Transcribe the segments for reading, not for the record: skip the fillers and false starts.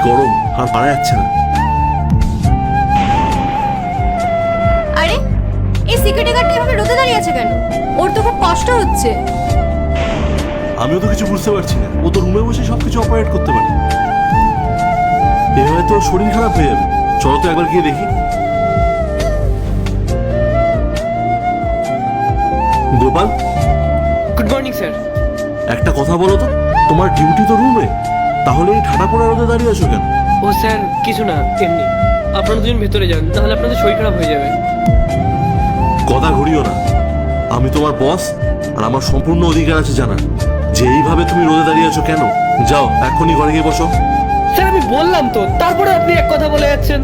গরম, আর পারা যাচ্ছে না। আরে এই সিকিউরিটি গার্ডটা এভাবে রোদে দাঁড়িয়ে আছে কেন? ওর তো খুব কষ্ট হচ্ছে। আমিও তো কিছু বুঝতে পারছি না। ও তো রুমে বসে সবকিছু অপারেট করতে পারে। এভাবে তো শরীর খারাপ হয়ে যাবে। চলো তো একবার গিয়ে দেখি। Gopal, good morning sir. একটা কথা বলো তো, তোমার ডিউটি তো রুমে, তাহলে এই ঠাটা পড়া রোদে দাঁড়িয়ে আছো কেন? ও স্যার কিছু না, এমনি। আপনারা দুজন ভেতরে যান, তাহলে আপনাদের শরীর খারাপ হয়ে যাবে। কথা ঘুরিও না। আমি তোমার বস, আর আমার সম্পূর্ণ অধিকার আছে জানার যে এইভাবে তুমি রোদে দাঁড়িয়ে আছো কেন। যাও এখনই ঘরে গিয়ে বসো। স্যার আমি বললাম তো, তারপরে আপনি এক কথা বলে যাচ্ছেন।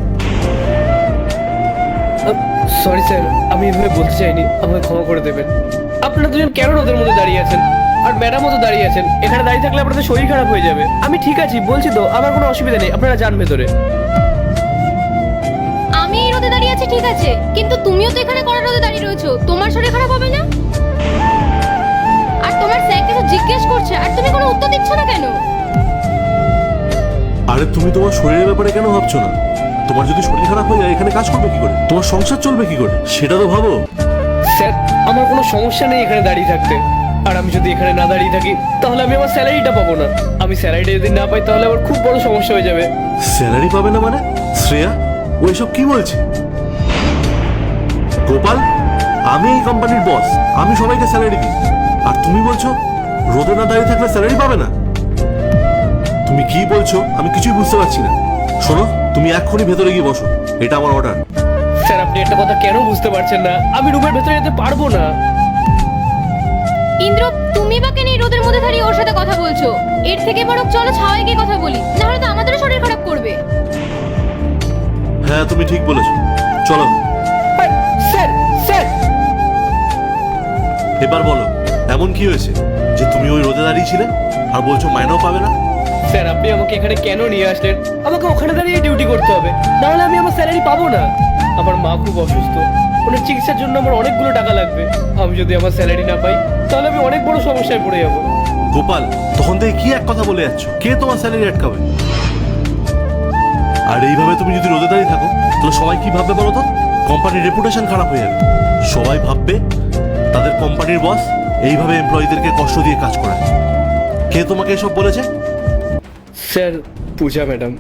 সরি স্যার, আমি এভাবে বলতে চাইনি, আমাকে ক্ষমা করে দেবেন। আপনারা দুজন কেন রোদের মধ্যে দাঁড়িয়ে আছেন? আর ম্যাডামও তো দাঁড়িয়ে আছেন। এখানে দাঁড়িয়ে থাকলে আপনাদের শরীর খারাপ হয়ে যাবে। আমি ঠিক আছি বলছি তো, আমার কোনো অসুবিধা নেই, আপনারা যান ভেতরে। আমি এই রোদে দাঁড়িয়ে আছি ঠিক আছে, কিন্তু তুমিও তো এখানে কড়া রোদে দাঁড়িয়ে রয়েছো, তোমার শরীর খারাপ হবে না? আর তোমার স্যার কিছু জিজ্ঞেস করছে আর তুমি কোনো উত্তর দিচ্ছ না কেন? আরে তুমি তোমার শরীরের ব্যাপারে কেন ভাবছো না? তোমার যদি শরীর খারাপ হয়ে যায় এখানে কাজ করবে কি করে? তোমার সংসার চলবে কি করে সেটা তো ভাবো। স্যার আমার কোনো সমস্যা নেই এখানে দাঁড়িয়ে থাকতে। আর আমি যদি এখানে না দাঁড়িয়ে থাকি তাহলে আমি আমার স্যালারিটা পাবো না। আমি স্যালারিটা যদি না পাই তাহলে আমার খুব বড় সমস্যা হয়ে যাবে। স্যালারি পাবে না মানে? শ্রেয়া, ও এসব কি বলছে? গোপাল, আমি এই কোম্পানির বস, আমি সবাইকে স্যালারি দিই, আর তুমি বলছো রোদে না দাঁড়িয়ে থাকলে স্যালারি পাবে না? তুমি কি বলছো আমি কিছুই বুঝতে পারছি না। শোনো, তুমি এক্ষুনি ভেতরে গিয়ে বসো, এটা আমার অর্ডার। স্যার আপনি একটা কথা কেন বুঝতে পারছেন না? আমি রুমের ভেতরে যেতে পারবো না। ইন্দ্র, তুমি বা কেন এই রোদের মধ্যে দাঁড়িয়ে ওর সাথে কথা বলছো? এর থেকে বরং চলো ছাওয়ায় গিয়ে কথা বলি, না হলে তো আমাদেরও শরীর খারাপ করবে। হ্যাঁ তুমি ঠিক বলেছো, চলো। আর স্যার স্যার এবার বলো, এমন কি হয়েছে যে তুমি ওই রোদে দাঁড়িয়েছিলে আর বলছো মাইনেও পাবে না? স্যার আপনি আমাকে এখানে কেন নিয়ে আসলেন? আমাকে ওখানে দাঁড়িয়ে ডিউটি করতে হবে, না হলে আমি আমার স্যালারি পাবো না। আমার মা খুব অসুস্থ, ওনার চিকিৎসার জন্য আমার অনেকগুলো টাকা লাগবে। আমি যদি আমার স্যালারি না পাই তাহলে আমি অনেক বড় সমস্যায় পড়ে যাবো। গোপাল, তখন থেকে কি এক কথা বলে যাচ্ছ? কে তোমার স্যালারি আটকাবে? আর এইভাবে তুমি যদি রোদে দাঁড়িয়ে থাকো তাহলে সবাই কি ভাববে বলো তো? কোম্পানির রেপুটেশন খারাপ হয়ে যাবে। সবাই ভাববে তাদের কোম্পানির বস এইভাবে এমপ্লয়ীদেরকে কষ্ট দিয়ে কাজ করায়। কে তোমাকে এসব বলেছে? স্যার পূজা ম্যাডাম।